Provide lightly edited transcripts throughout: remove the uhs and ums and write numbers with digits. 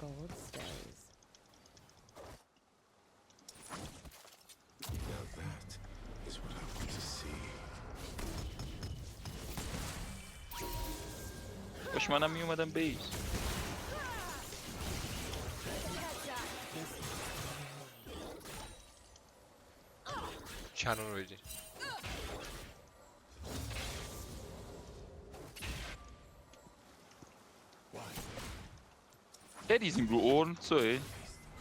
gold stays. Now that is what I want to see. باش منم میومدم بیس. چنون رو بجین. بریزیم رو اورن سوهیل.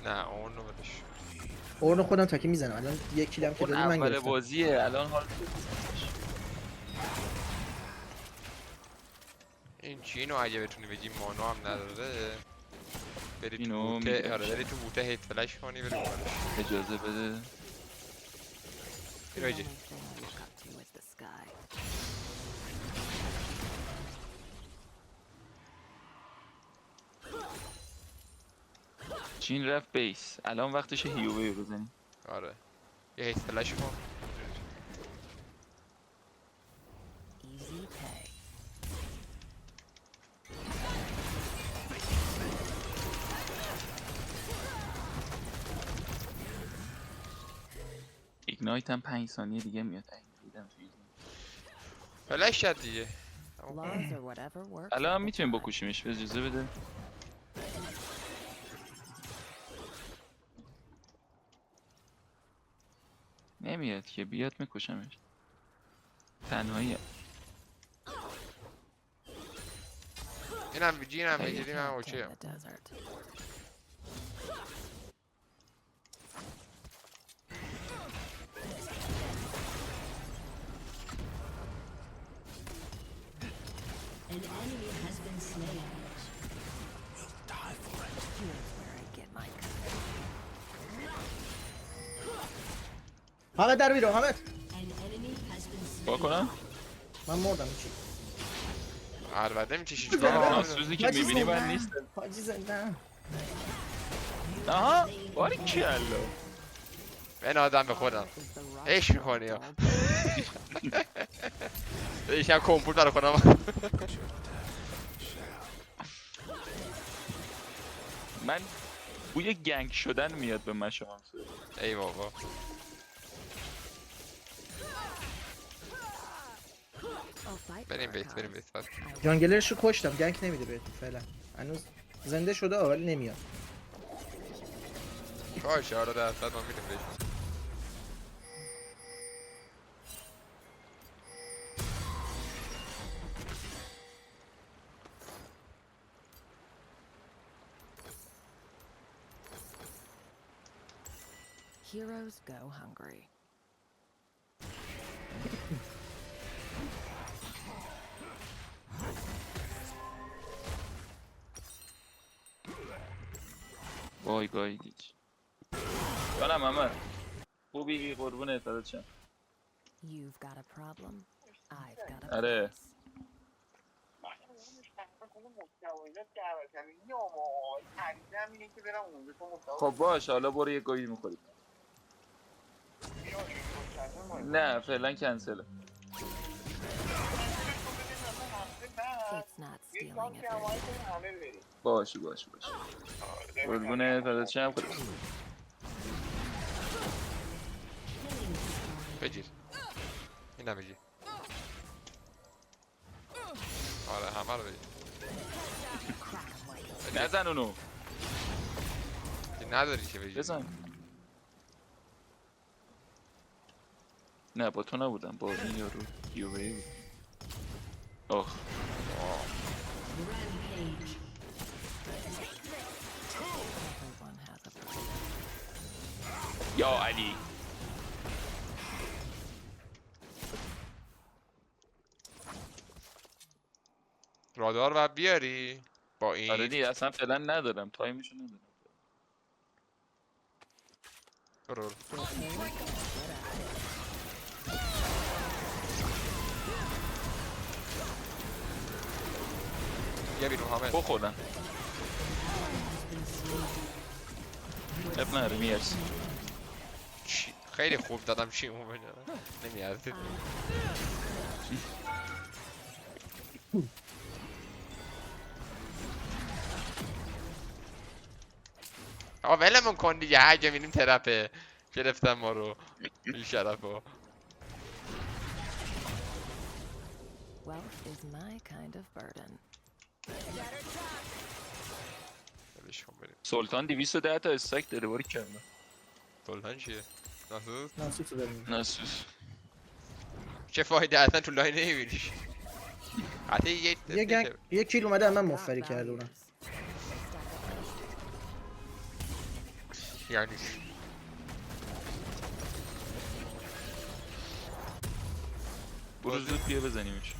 نه اون رو بدش. اورن خودم تکی میزنم الان یک کیلم که اون دادی من اول گرفتم. بازیه الان حال این چینو اگه بتونی بگی مانو هم نداره بری تو اینو بوته. میگیرم. آره بری تو بوته هیت فلش کنی بری اونورش. اجازه بده. The اینو بجین. only thing I look up to is the sky. چین رفت بیس الان وقتش هیووی بزنیم. آره یه هیت فلش کن. Easy pay. ایگنایت هم 5 ثانیه دیگه میاد. ریدم تو ایگنایت. فلش شد دیگه. Laws are whatever works. الان at هم the میتونیم time. بکشیمش. اجازه بده. نمیاد که بیاد میکشمش. تنهایی اینم بگی اینم You بگیری من can't اوکی tame the desert. An enemy has been slain. Here's where I get my cut. حامد در بیرو حامد. An enemy has been با slain. کنم؟ من مردم چی؟ البته میکشی بزن. چیکار ناسوزی که حاجی میبینی من زندم. نیستم. حاجی زندم. آها باری کلا. من آدم به خودم Is the rush عشق of میکنی dull یکم کمپیوتر کنم. من بوی گنگ شدن میاد به مشام. ای بابا I'll fight بریم for بیت our بریم cause. بیت بس. I جانگلرش رو کشتم گنگ نمیده بهت فعلا. هنوز زنده شده ولی نمیاد. باشه آره درصد ما میریم بیت. Heroes go hungry. وای گایدیچ. جانم محمد. خوبی قربونت فدات شم. You've got a problem. I've got a آره. prize. خب باش حالا برو یه گویی میخوریم. نه فعلا کنسله. It's not stealing everything. باشه قربونت فدات شم. بگیر اینم بگیر. آره همه رو بگیر. نزن اونو. که نداری که بگیر. بزن. نه با تو نبودم با این یارو یووی بود. آخ Rampage. Everyone has a price. یا علی. رادار و بیاری با آره این دیگه اصلا فعلا ندارم تایمشو ندارم. برو. یه بیرون حامد. بخورم. اب نره میرسی. خیلی خوب دادم چی اون نمیارزید. آقا ولمون کن دیگه، هر جا میریم ترپه. گرفتن ما رو بی شرفا. Wealth is my kind of burden. ولش کن بریم. سلطان 210 تا استاک داره باری کرده. سلطان چیه؟ ناسوس؟ ناسوتو بریم. ناسوس. چه فایده اصلا تو لاین نمیبینیش. حتی یه کیل اومده من مفری کرده اونم. یعنی برو زود بیا بزنیمش.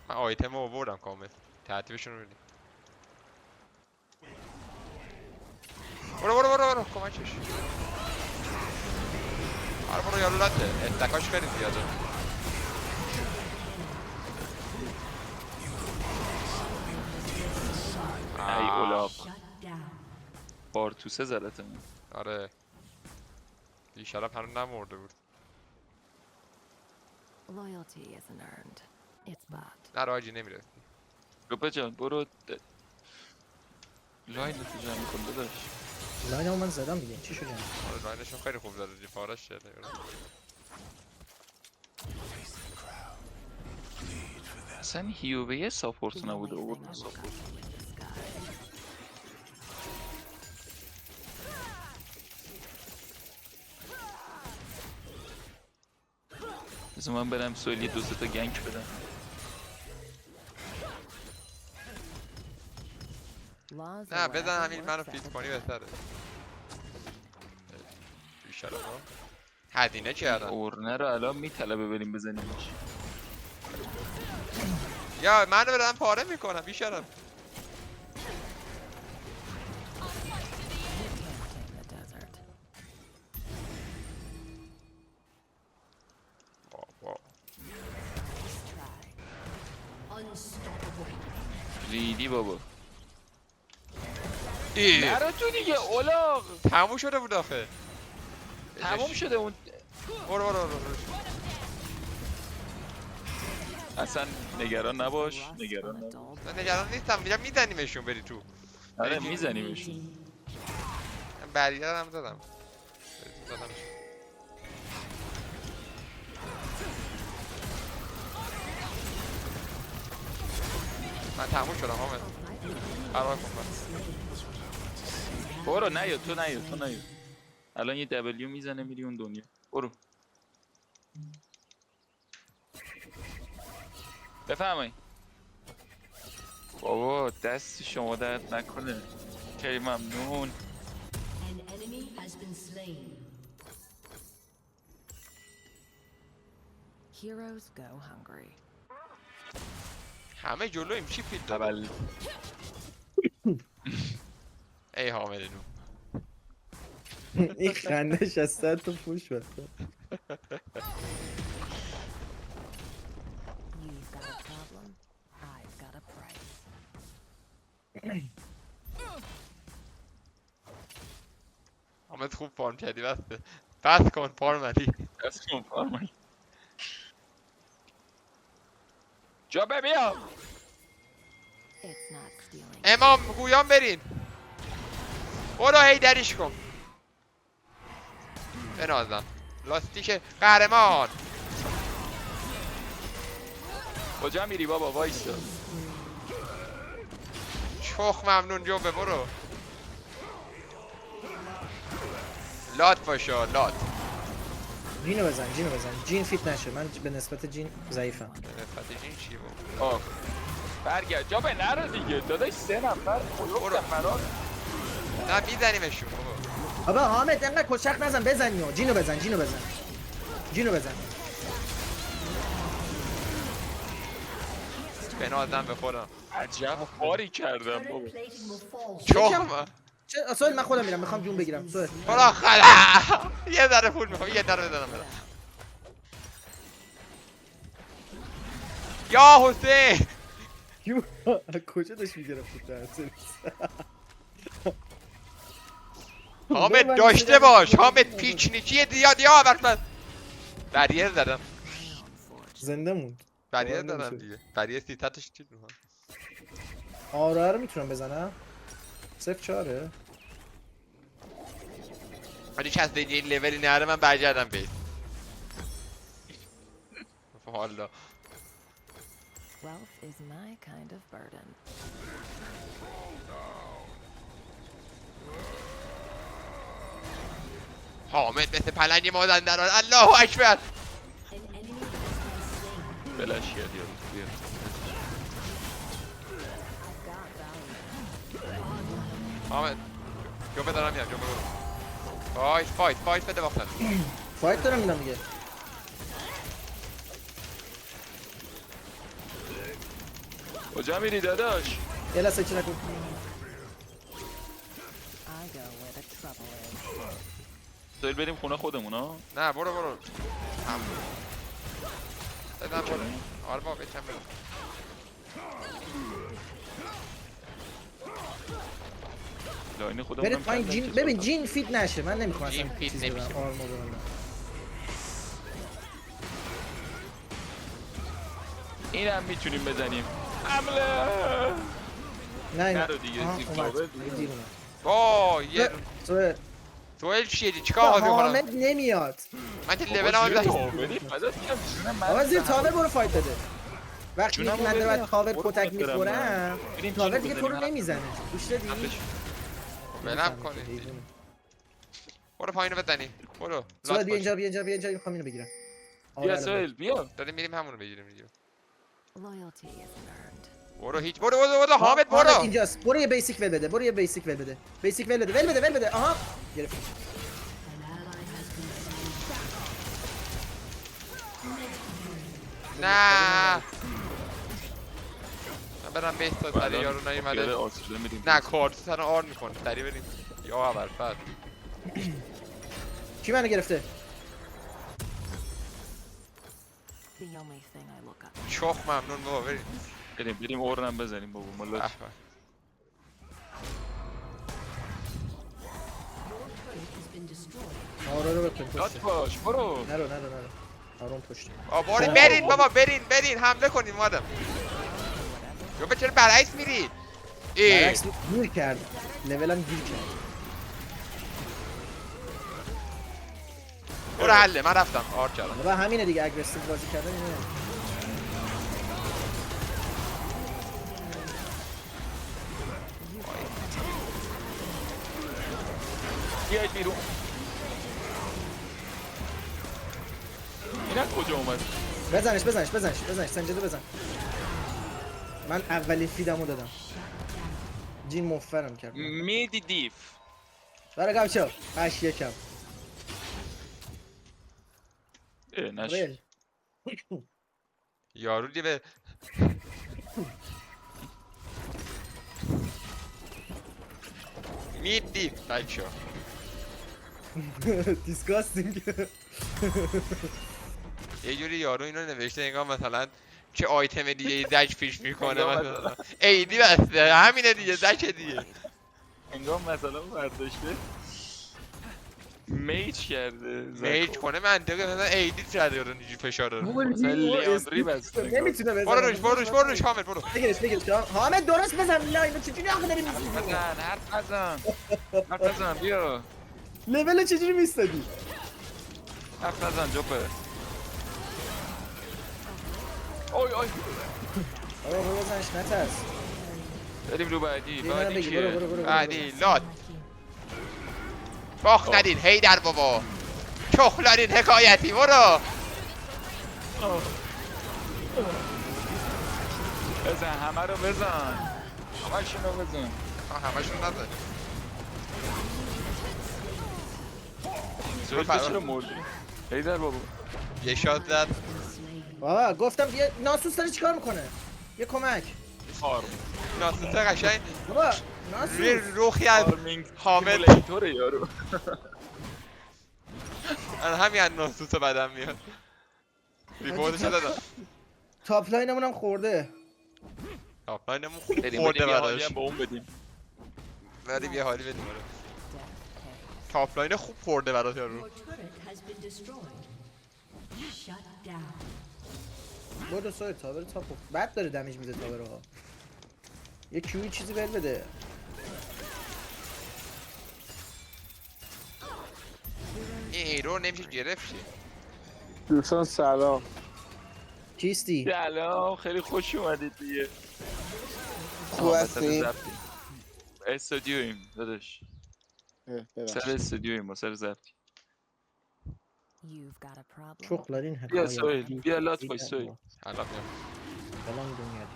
من آیتم رو آوردم کامل. ترتیبشون رو ببینیم. برو کمکش. آره برو یارو لاته. استکاش خیلی زیاده. ای اولاق. Shut down. بارتوسه زدتمون. آره. بی شرف هنوز نمورده بود. Loyalty isn't earned. It's bought. نه راجی نمیره. گپه جان برو لاین رو تو جمع کن داداش. لاینمو من زدم دیگه چی شد؟ آره لاینشون خیلی خوب زده دی پارش شده. اصلا هیوویه ساپورت The نبوده only thing اوردن I look ساپورت. up to in the sky. بذار من برم سویل یه 2 تا گنگ بدم. Laws نه are بزن whatever همین منو works at فیت the کنی time. بهتره. بی شرف ها. هدینه کردن. اورنه رو الان میطلبه بریم بزنیمش. یا منو برم پاره میکنم بی شرف. In the desert. واه. Try. Unstoppable. ریدی بابا. ای نرو تو دیگه اولاغ. تموم شده بود آخه. تموم شده اون. برو. اصلا نگران نباش. Rust نگران on a نباش. dull من نگران نیستم میرم میزنیمشون بری تو. آره میزنیمش. من بریده هم زدم. من تموم شدم حامد. قرار کن برو نیا تو نیا. الان یه دبلیو میزنه میری اون دنیا. برو. بفرمایید. بابا دست شما درد نکنه. خیلی ممنون. An enemy has been slain. Heroes go hungry. همه جلویم چی فیل داد؟ اول ای حامد نو. این خندش از 100 تا پوش بود. You've got a problem. I've got a price. حامد خوب فارم کردی بسته. بس کن پارمدی. دست کن فرمایی. جا بیا. It's not stealing. امام گویان برین. برو هی دریش کن. بنازم. لاستیک قهرمان. کجا میری بابا وایسا. چخ ممنون جوبه برو. لات باشا لات. جینو بزن جین فیت نشه من به نسبت جین ضعیفم. نسبت جین چی بود؟ آه برگرد جا به نرو دیگه داداش 3 نفر برو. فرار. نه میزنیمشون بابا. بابا حامد انقدر کچق نزن بزن جینو بزن. بنازم به خودم. عجب کاری کردم بابا. Turret plating will fall. چخ. چه اصلا من خودم میرم میخوام جون بگیرم سوال. برو خلا. یه ذره پول میخوام یه ذره بزنم برم. یا حسین. کجا داشت میگرفت در حامد داشته باش. حامد پیچنیکی دیا برفت. بریر زدم. زنده موند. بریر باور زدم نمیشه. دیگه. بریر سیتاتش چی رو. آره رو میتونم بزنم 0-4 ولی کسی دیگه این لولی نره من برگردم بیت والا Wealth is my kind of burden. حامد مثل پلنگ مازندران الله اکبر An enemy has been slain. بلش کرد یارو بیا I've got value. حامد جو بدارم میام جو بدارم فایت بده وقت فایت دارم میدم دیگه. کجا میری داداش؟ یه لحظه چی نکن. I go where the trouble is. داریم بریم خونه خودمون ها؟ نه برو هم بدم برو آره با بکن برو لاین خودمون برید پایین جین. ببین جین فیت نشه. من نمیخوام جین اصلا فیت چیز نمیشه. بدم. آرمور بدم. این هم میتونیم بزنیم حمله نه نرو دیگه، آها، زیر اومد. کاور. دیر اومد. وای یه سوهل سوهل چیه چیکار میخوای بکنم حامد نمیاد. من که لول هم آقا زیر تاور برو فایت بده. وقتی جونم میگی من رو دارم ببین. تاور برو کتک فایت برم میخورم بریم تاور جین دیگه تو رو بزنیم. نمیزنه. گوش دادی؟ ولم کنید برو پایینو بزنی برو سوهل لات بیا باش. اینجا میخوام اینو بگیرم. بیا سوهل بیا داریم میریم همونو بگیریم دیگه Loyalty isn't earned. برو هیچ برو حامد برو اینجاست. برو یه بیسیک ول بده. بیسیک ول بده. آها گرفت. An ally has been slain. نه من برم بیت تا سری یارو نیومده آسوده میریم نه کارت سر آر میکنه سری بریم یا اول فرد کی منو گرفته؟ The only thing I look up. چخ ممنون بابا بریم بریم اورنم بزنیم بابا به مالا به. Turret has been destroyed. آرا رو بکن لات پشت. باش برو نرو. آرام پشت. برین بابا برین حمله کنیم مادم یا به چرا برعکس میرید ای برعکس گیر کرد. لولم گیر کرد. برو حله من رفتم آر کردم و همینه دیگه اگریسیو بازی کردن اینه. بیاید بیرون این از کجا اومد؟ بزنش سنجده بزن. من اولین فیدمو دادم. جین مفرم کرد. میدی دیف برای گمشو 8 یکم. نش ریل. یارو دیگه به میدی تایپ شو دیسکاستینگ. یه جوری یارو اینو نوشته انگار مثلا چه آیتم دیگه ای زج پیش میکنه مثلا ایدی بسته همینه دیگه زج دیگه انگام مثلا برداشته میج کرده میج کنه منطقه مثلا ایدی شده یارو اینجوری فشار رو مثلا لیاندری بسته نمیتونه بزنه. برو روش حامد برو بگیرش. حامد درست بزن. لاینو چجوری آخه داری میزنی؟ حرف نزن بیا لول چجوری میستادی؟ حرف نزن جوپه اوی آقا بزنش نترس. بریم رو بعدی اینو بعدی بگی. کیه؟ برو. بعدی لات باخ ندین هی در بابا چخلارین حکایتی برو بزن همه رو بزن همشون رو بزن همشون نزن سویل چرا مردی؟ هیدر بابا یه شات زد بابا گفتم یه ناسوس داره چیکار میکنه؟ یه کمک. فارم ناسوسه قشنگ بابا روی ناسوس. روخی از فارمینگ حامد سیمولیتوره یارو همین از ناسوسه بدم میاد ریپورتش دادم تاپ لاینمون هم خورده. آفلاینمون خوب بریم خورده یه حالی براش هم به اون بدیم بریم یه حالی بدیم براش تاپلاین خوب خورده براش یارو Your turret has been destroyed. Shut down. برو سوی تاور تاپ. بد داره دمیج میده تاور ها. یه کیوی چیزی ول بده. این ایرو نمیشه گرفت شه. دوستان سلام. کیستی؟ سلام خیلی خوش اومدید دیگه. خوب هستی؟ استودیویم داداش. سر استودیویم ما سر ضبطی. You've got a problem. شغلارین هر بیا سویل بیا لات وای سویل. الان میام. سلام دنیا.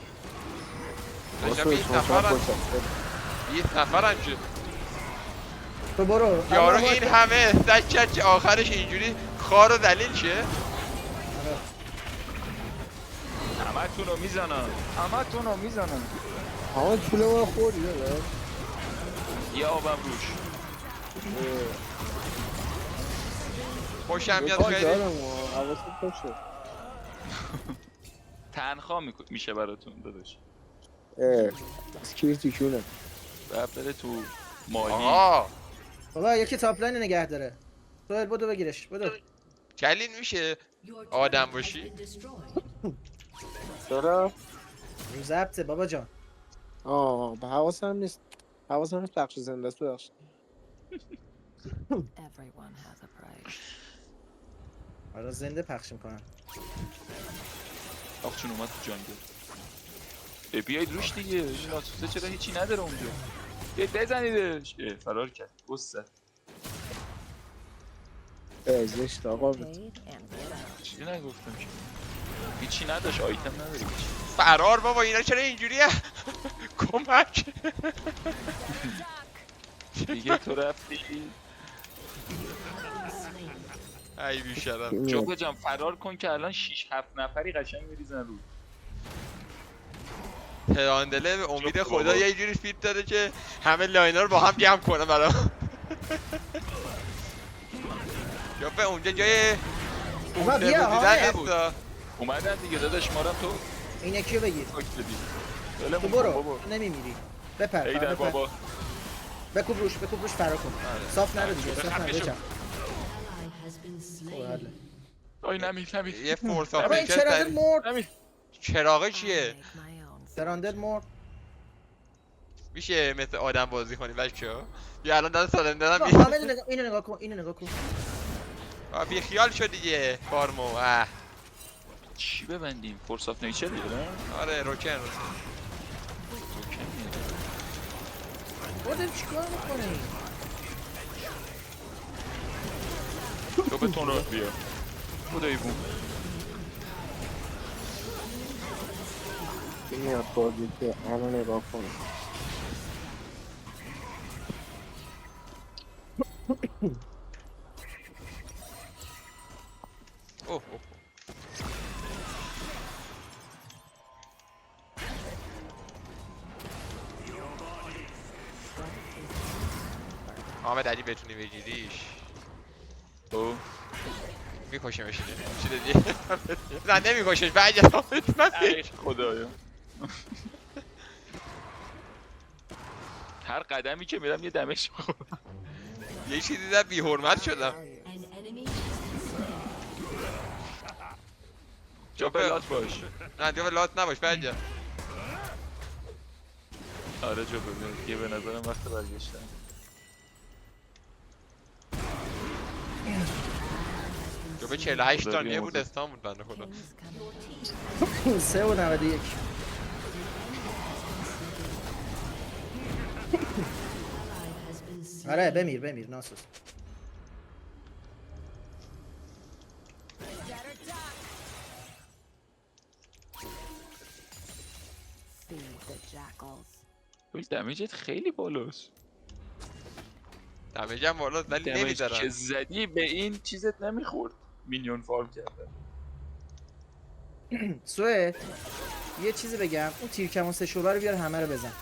داشتم 20 نفرن که تو برو. یارو الله این اکبر. همه استک کرد که آخرش اینجوری کار و دلیل شه. همتون رو میزنن. همتون رو میزنن. همه پول ما رو خوردی داره. یه آبم روش. خوشم میاد خیلی. دارم و حواست باشه. تنخواه میشه براتون داداش. از کیرتی کونه. بعد بره تو ماهی. آقا بابا یکی تاپ لاین نگه داره. سوال بدو بگیرش بدو. کلین میشه Your turret آدم has باشی؟ been destroyed. دارم. رو ضبطه بابا جان. به حواسم نیست. حواسم نیست بخش زنده است بخش. Everyone has a price. حالا زنده پخش میکنن. آخ چون اومد تو جانگل. بیایید روش دیگه. این ناتوسه چرا هیچی نداره اونجا. بیایید بزنیدش. فرار کرد. گسته. زشت آقا. Paid and get out. چیزی نگفتم که. هیچی نداشت آیتم نداره هیچ. فرار بابا اینا چرا اینجوریه؟ کمک. دیگه تو رفتی. ای بیشرم. جوکر جان فرار کن که الان 6 7 نفری قشنگ میریزن رو. تراندله به امید جوک خدا بابا. یه جوری فیت داده که همه لاینا رو با هم جمع کنه برام. جوکر اونجا جای بابا بیا دیدن حامد. نیستا. اومدن دیگه داداش ما رو تو این یکی رو بگیر. پاک بدی. تو ولمون کن برو. بابا. تو نمیمیری. بپر. ای در بپر. بابا. بکوب روش فرار کن. صاف نرو دیگه. صاف نرو. بچم. Ally has been slain. آی نمی. یه فورس بابا این چرا آفیکر مرد؟ نمی. چراغه I چیه؟ make my own. سراندر مرد. میشه مثل آدم بازی کنی بچه‌ها؟ یا الان داره سالم بابا دارم حامد اینو نگاه کن. اینو نگاه کن. بی خیال شد دیگه فارمو. اه چی ببندیم؟ فورس آف نیچر دیگه نه؟ آره روکن اوکی. بودم چیکار میکنی؟ تو به تون رو بیا. خدایی بون. این میاد بازی که الان نگاه کنم. اوه حامد علی بتونی بگیریش او میکشمش دیگه. چی دیدی؟ نه نمیکشش بعد حامد من ای خدایا. هر قدمی که میرم یه دمش میخورم. یه چیزی دیدم بی حرمت شدم. An enemy has been slain. جا بلات باش. نه دیگه لات نباش بعد آره جا بلات. یه به نظرم وقت برگشتن. جو به 48 ثانیه بود استان بود بنده خدا. King's coming. 3 و 91. Ally has been slain. آره بمیر ناسوس. Feed the jackals. توی دمیجت خیلی بالاست. دمیجم بالا ولی دمیج که نمیذارن. زدی به این چیزت نمیخورد. مینیون فارم کردن. سوه یه چیزی بگم. اون تیر کمون سه شعبه رو بیار همه رو بزن.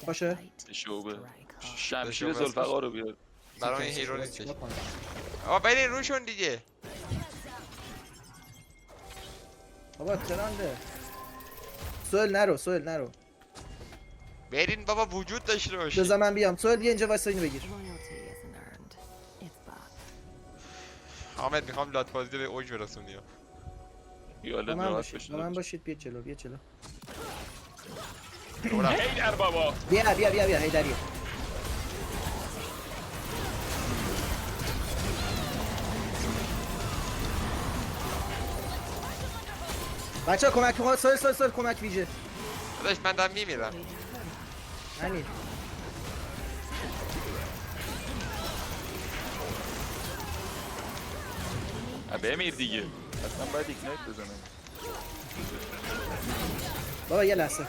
باشه؟ شعبه. Strike hard. شمشیر شعبه زلفقار رو بیار. برای این هیرو نیستش. آقا برین روشون دیگه. بابا ترانده. سوال نرو. برین بابا وجود داشته باشه. بذار من بیام. سوال بیا اینجا واسه اینو بگیر. Loyalty isn't earned. It's bought. حامد میخوام لات بازی به اوج برسونی. یالت با من راحت باشید. بشه. با من باشید. بیا جلو. هی در بابا. بیا هیدری. بچه کمک کن. سال کمک ویژه. داداش من دارم میمیرم. همین. بمیر دیگه. اصلا باید ایگنایت بزنم. بابا یه لحظه.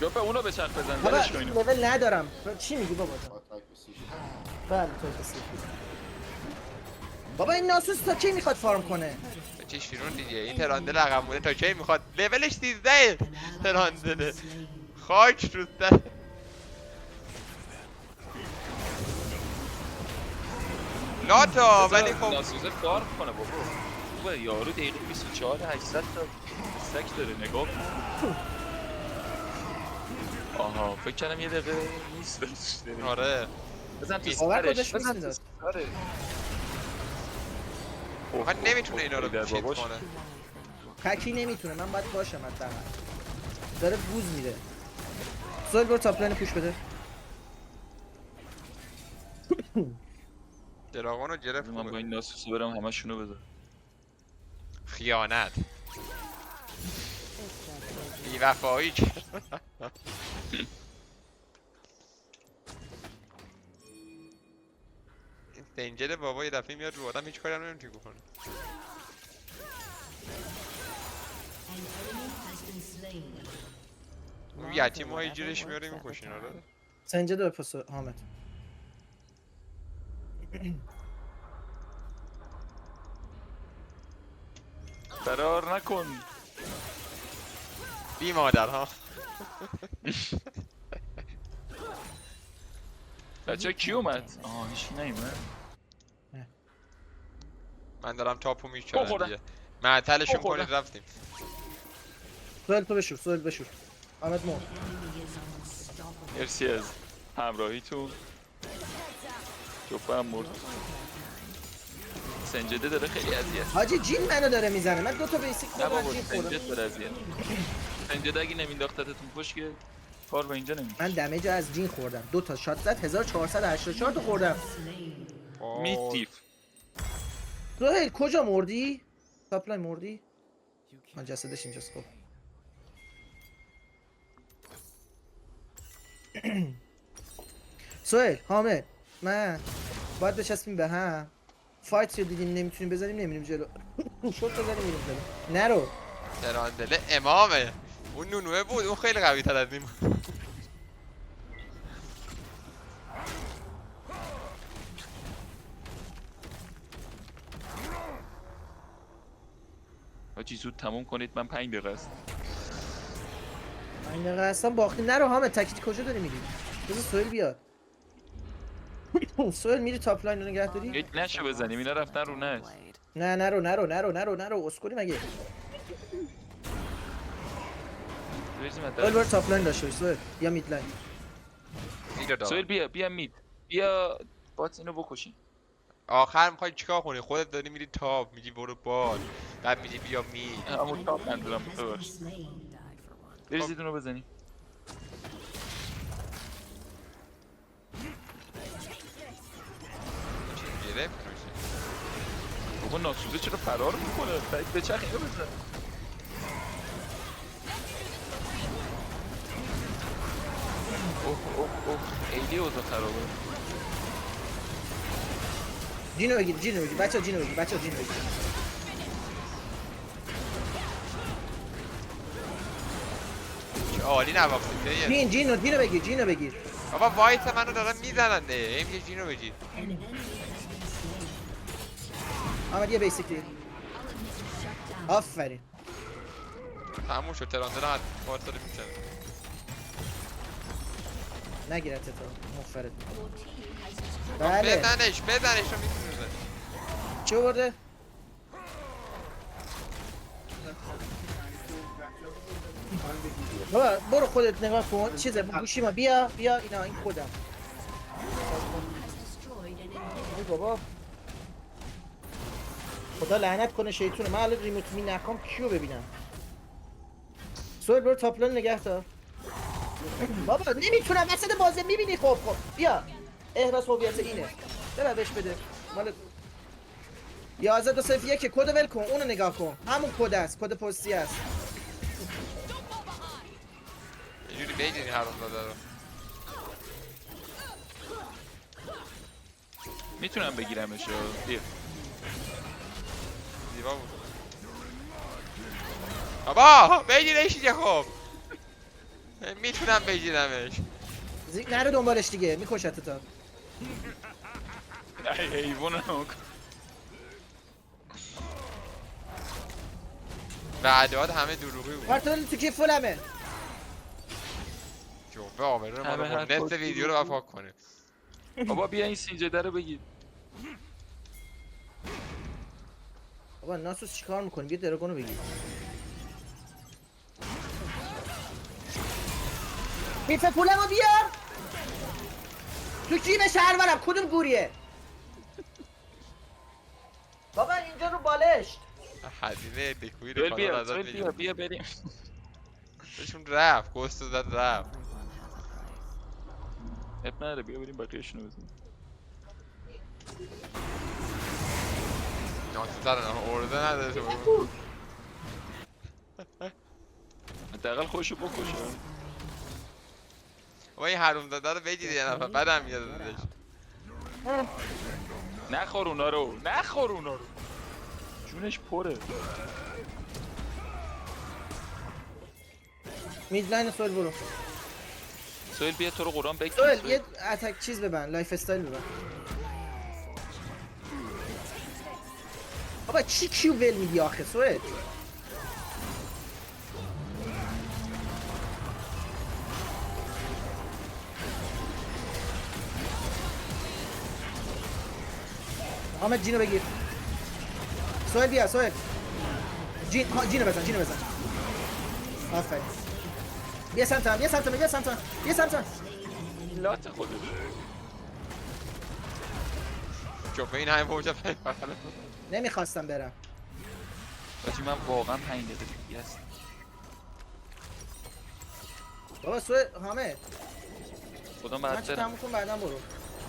جوپه اونو به چرخ بزن. بابا دلش کنیم. لول ندارم. چی میگی بابا تو؟ بله تو کسی. بابا این ناسوس تا کی میخواد فارم کنه؟ چیش بیرون دیگه. این تراندل رقم بوده تا کی میخواد. لولش 13 تراندله. خاک رو سر. لاتا ولی خب ناسوزه فارم کنه بابا. خوبه یارو دقیقه 24 800 تا استک داره نگاه کن. آها فکر کردم یه دقیقه نیست. آره بزن تو باور سرش. خودش بزن نیست تو سرش. من نمیتونه اینا رو در چیت باباش. کنه. تکی نمیتونه من باید باشم حداقل. داره بوز میده. سوال برو تاپ لاین پوش بده. دراگون رو گرفت. من با خوبه. این ناسوسو برم همه شونو بزن. خیانت بی‌وفایی کرد. این سنجر بابا یه دفعه میاد رو آدم هیچ کاری هم نمیتونی بکنه. An enemy has been slain. اون یتیم های جیرش میاره میکشین. آره سنجه دو پاس حامد. فرار نکن. بی مادر ها. بچه کی اومد؟ آه هیچ نیومد. من دارم تاپو میشارم بخورم. دیگه. معطلشون بخورم. کنید رفتیم. سوال تو بشور سوال بشور. حامد مو. مرسی از همراهیتون. جوپه هم مرد. سنجده داره خیلی اذیت. حاجی جین منو داره میزنه. من دو تا بیسیک نه خوردم بابا جین خوردم. سنجد داره اذیت. سنجده اگه نمینداختتتون پشت که کار به اینجا نمیشه. من دمیج از جین خوردم. دو تا شات زد 1484 تا خوردم. میتیف. سهیل کجا مردی؟ تاپ لاین مردی؟ من جسدش اینجاست خب. سهیل حامد من باید بچسبیم به هم. فایت رو دیدیم نمیتونیم بزنیم نمیریم جلو. شوت بزنیم میریم جلو. نرو. تراندل امامه. اون نونوه بود اون خیلی قوی تر از این بود. حاجی زود تموم کنید من 5 دقیقه است. این دقیقه اصلا باختی. نرو حامد تکیت کجا داری میری؟ بذار سهیل بیاد. سهیل میری تاپ لاین رو نگه داری؟ یک نشو بزنیم اینا رفتن رو نش. نه نرو اسکوری مگه. بریزیم سهیل برو تاپ لاین داشته باش سهیل یا مید لاین. سویل بیا مید. بیا بات اینو بکشین. آخر میخوای چیکار کنی؟ خودت داری میری تاپ میگی برو بال بعد میگی بیا می. همون تاپ ندارم Has been ببخش. slain. بریزید اونو بزنیم. چیز گرفت میشه. بابا ناسوزه چرا فرار میکنه؟ به چرخ اینو بزن. اوه خیلی اوضاع خرابه. جینو بگیر بچا جینو بگیر. چه عالی نواختید دیگه. جینو بگیر. بابا وایس منو دارن میزنن دیگه. این میگه جینو بگیر. An enemy has been slain. احمد یه بیسیک دیگه. آفرین. تموم شد تراندل هم بار داره میزنه. نگیرت تو مفرد. بله بزنش رو میتونه. چه برده؟ بابا برو خودت نگاه کن چیزه گوشی ما بیا اینا این خودم. Destroyed an inhibitor. ای بابا خدا لعنت کنه شیطونه. من الان ریموت می نخوام کیو ببینم. سوال برو تاپ لاین نگه دار. بابا نمیتونم وسط بازی میبینی. خب بیا احراز هویت اینه. ببر بهش بده مال 11-2-0-1 کد ول کن اونو نگاه کن همون کد است کد پستی است یه جوری بگیری هر اون داده رو. میتونم بگیرمش بیا. زیبا بود. بابا بگیرش دیگه خب. میتونم بگیرمش. نرو دنبالش دیگه میکشت تا ای حیوانو نکن. بعدات همه دروغی بود. مارتل تو کیف فولمه جوبه آبرو ما همه رو هر نصف کس ویدیو رو پاک کنه. بابا بیا این سینجده رو بگیر. بابا ناسوس چیکار میکنی بیا دراگونو بگیر کیف فولمو بیار تو کیف شهرورم کدوم گوریه بابا اینجا رو بالشت هزینه دکوی سویل رو بیا خدا ازت سویل بگیرم. بیا بریم. بهشون رفت گوست زد رفت. اب نداره بیا بریم بقیه‌شونو بزنیم. ناسوتر نه ارده نداره تو. حداقل خوشو بکشه. بابا این حروم داده رو بگیری یه نفر بدم میاد ازش. نخور اونا رو نخور اونا رو. جونش پره. میدلاین سوال برو سویل بیا تو رو قرآن بکن. سوال سویل. یه اتک چیز ببن لایف استایل ببن بابا چی کیو ول میدی آخه سوال حامد جینو بگیر سوال بیا سوال جینو بزن جینو بزن آفرین بیا سمتم بیا سمتم بیا سمتم بیا سمتم لات خودش. جوبه این همه پوچه فکر نمیخواستم برم باجی من واقعا 5 دقیقه دیگه است. بابا سوال حامد خدا من بعد چه برم. تموم کن بعدم برو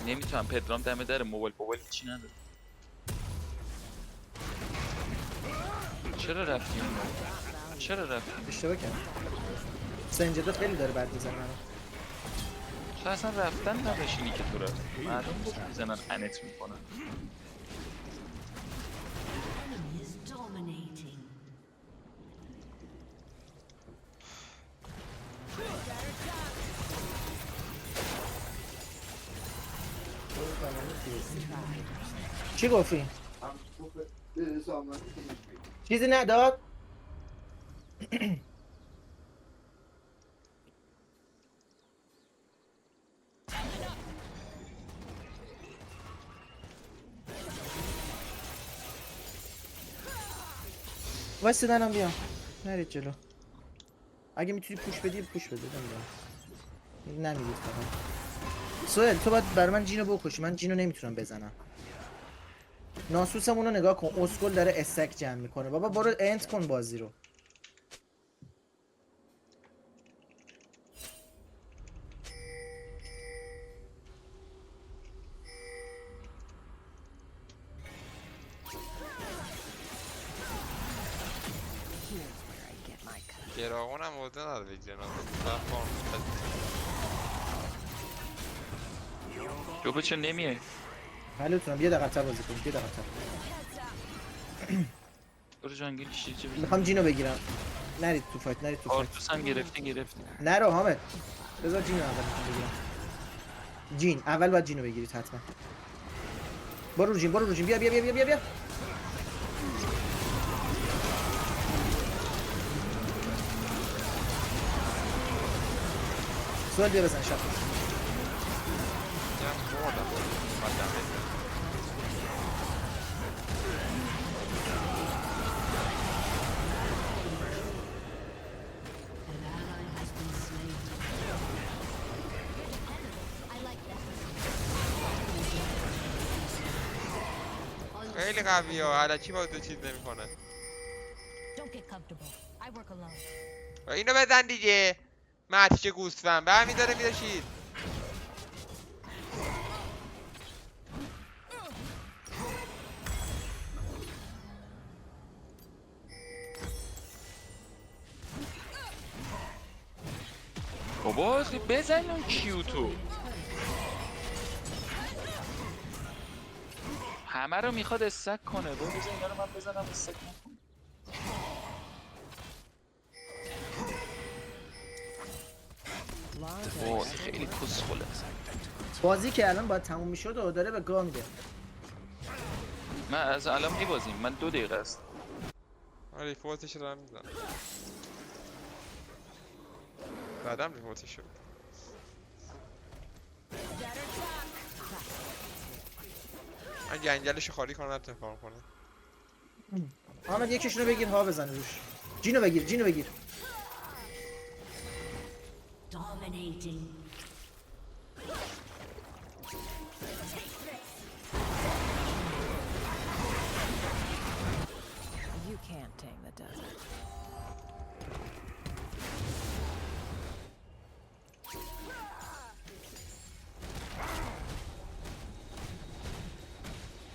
نمیتونم پدرام دمه داره موبایل چی نداره. چرا رفتی اونو؟ چرا رفتی؟ اشتباه کردم سنجده خیلی داره بد میزنه منو تو اصلا رفتن نداشتینی که تو رفت. معلوم بود میزنن انت میکنن. Is dominating. چی گفتی؟ چیزی نداد؟ واسه دنم بیام نرید جلو اگه میتونی پوش بدی پوش بده نمیدونم نمیدید فقط سوهل تو باید برای من جینو بکشی من جینو نمیتونم بزنم ناسوسمون رو نگاه کن اسکل داره استک جمع میکنه بابا برو اند کن بازی رو Here's where I get my cut. گراغون هم موزه نداره بگیره جوبه چه نمیای؟ حلتونم یه دقیقه تر بازی کنید یه دقیقه تر برو جنگل چی بزن. میخوام جینو بگیرم نرید تو فایت نرید تو فایت آرتوس هم گرفتی نرو حامد بذار جینو اول میخوام بگیرم جین اول باید جینو بگیرید حتما برو رو جین برو رو جین بیا بیا بیا بیا بیا سوال بیا بزن شب An ally has been slain. I like that. خیلی قویه ها علکی با دو چیز نمیکنه. Don't get comfortable. I work alone. اینو بزن دیگه ماتیش گوسفند به همین داره میداشید. بابا بزن اون کیوتو. همه رو میخواد استک کنه. بابا بزن اینا رو من بزنم استک نکنه. اوه خیلی کسخله. بازی که الان باید تموم میشد و داره به گاه میده. من از الان میبازیم. من 2 دقیقه است. ریپورتش رو هم میزن. بعدم ریپورتش شد. من گنجلشو خالی کنم نتونم کار کنه. حامد یکیشونو بگیر ها بزنه روش. جینو بگیر جینو بگیر. Dominating. You can't tame the desert.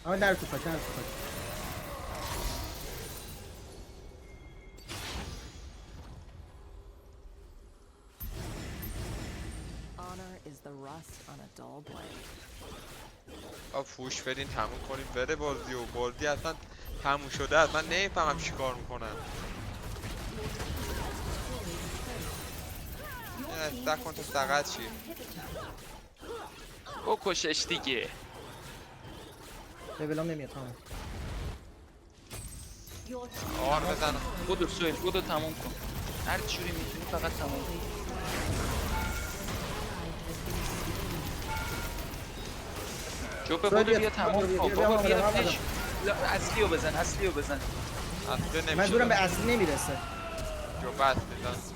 حامد نرو تو فاک نرو تو فاک. Honor is the rust on a dull blade. فوش بدین تموم کنیم بره بازی و بازی اصلا تموم شده است. من نمیفهمم چی کار میکنم. این استک کن تا سقط چی؟ بکشش دیگه. لولام نمیاد حامد. آر بزنم. خودو سویل خودو تموم کن. هر جوری میتونی فقط تموم کن. جوبه سویل بودو بیا، بیا تموم بیا، کن. بیا، بابا بیا، بیا بیا، پیش. اصلی رو بزن اصلی رو بزن. اصلا نمیشه. منظورم به اصلی نمیرسه. جو بس بزن نمیشه.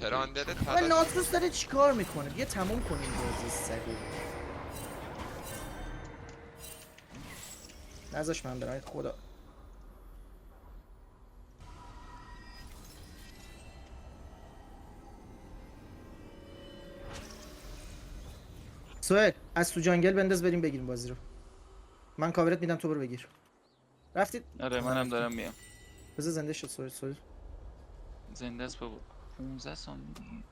تراندل من تلاش. ناتوس داره چیکار میکنه؟ بیا تموم کنیم بازی سگو. نذاش من برای خدا. سوهل از تو جنگل بنداز بریم بگیریم بازی رو. من کاورت میدم تو برو بگیر. رفتید؟ آره منم دارم میام. بذار زنده شد سوهل. زنده است بابا. 15 ثانیه دیگه.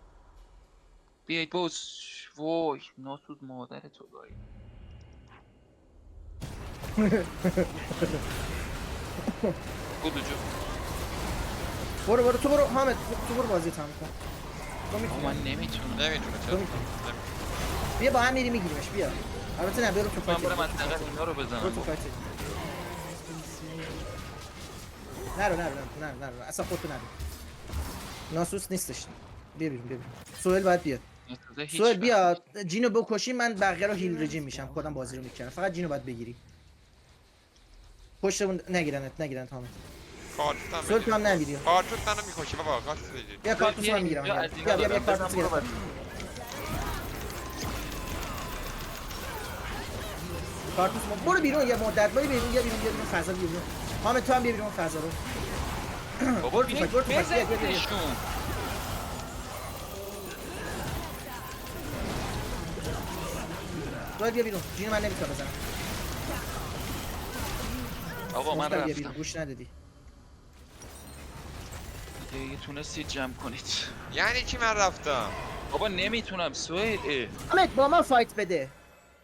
بیایید باز. وای ناسود مادر تو گاهی. بودو جو. برو تو برو حامد تو برو بازی تموم کن. تو آه، میتونی. من نمیتونم. نمیتونه تو چرا؟ میتونی. بیا با هم میری میگیریمش بیا. البته نه برو تو من فایت. برم منطقه اینا رو برو تو بزنم. فایت. نرو اصلا خودتو نرو. ناسوس نیستش. بیا بیرون. سوهل باید بیاد. سوهل بیا جینو بکشی من بقیه رو هیل رژیم میشم خودم بازی رو میکنم. فقط جینو باید بگیری. پشتمون نگیرنت حامد. کارتوس سوهل تو هم نمیری. کارتوس منو میکشه بابا کارتوس بگیر. بیا کارتوس من میگیرم. بیا کارتوس گرفتم. کارتوس برو بیرون یه مدت برو بیرون یه بیرون فضا بیرون. حامد تو هم بیا بیرون فضا رو. بابا برو تو فایت. بیا. بزنشون. سوهل بیا بیرون. جینو من نمیتونم بزنم. آقا من گفتم بیا بیرون رفتم. گوش ندادی. دیگه تونستید جمع کنید. یعنی چی من رفتم؟ بابا نمیتونم سوهل. حامد با من فایت بده.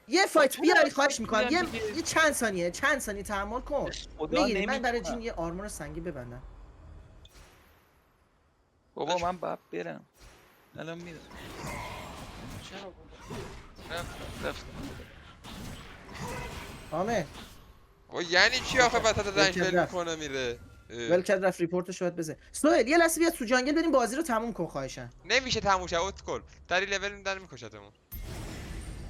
یه فایت بیاری خواهش میکنم. میگم دیگه. یه چند ثانیه تحمل کن. خدا میگیری من برای نمیتونم. جین یه آرمور سنگی ببندم. بابا من باید برم. الان میرم. چرا بابا؟ رفتم. حامد و یعنی چی آخه وسط زنگ رفت. ول میکنه میره؟ ولکرد رفت ریپورتش باید بزن. سوهل یه لحظه بیا تو جنگل بریم بازی رو تموم کن خواهشن. نمیشه تموم شه اسکل. در این لول میدن میکشتمون.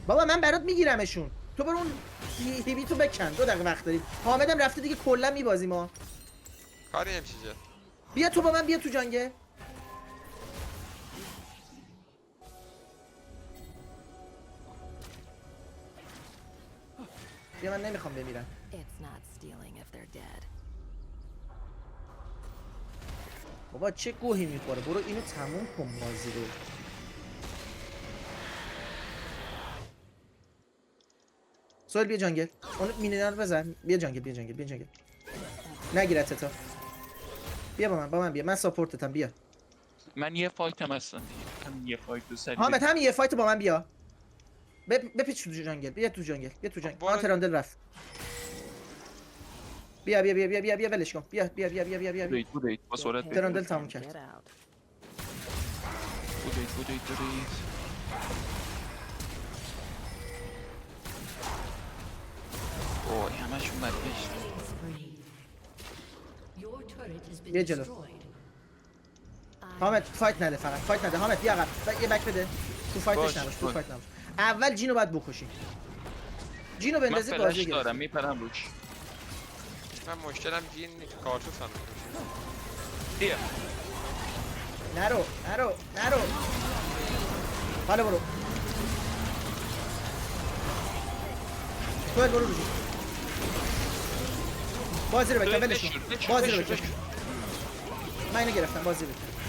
بابا من برات میگیرمشون. تو برو اون هیبی تو بکن. 2 دقیقه وقت داریم. حامدم رفته دیگه کلا میبازیم ما. کاری نمیشه که. بیا تو با من بیا تو جنگل. بیا من نمیخوام بمیرم. It's not stealing if they're dead. بابا چه گوهی میخوره. برو اینو تموم کن بازی رو. سوال بیا جنگل. اون مینینا رو بزن. بیا جنگل بیا جنگل بیا جنگل. نگیرت تا. بیا با من بیا. من ساپورتتم بیا. من یه فایتم هستم دیگه. همین یه فایت رو سریع حامد همین یه فایت با من بیا. بپیچ تو جنگل. بیا تو جنگل. بیا تو جنگل. برو. تراندل رفت. بیا ولش کن. بیا. بودید با سرعت برید. تراندل تموم Get کرد. out. بودید اوه همشون بدبشت. Your turret has been یه جلو. destroyed. حامد فایت نده فقط. فایت نده. حامد بیا عقب. یه بک بده. تو فایتش باش، نباش. تو باش. فایت نباش. اول جینو باید بکشی. جینو من بندازی فلش بازی گرفت. دارم میپرم روش. من مشکلم جین نیست کارتوس هم بیا نرو. حالا برو. تو برو رو جین. بازی رو بکن ولش کن. بازی رو بکن. من اینو گرفتم بازی رو بکن.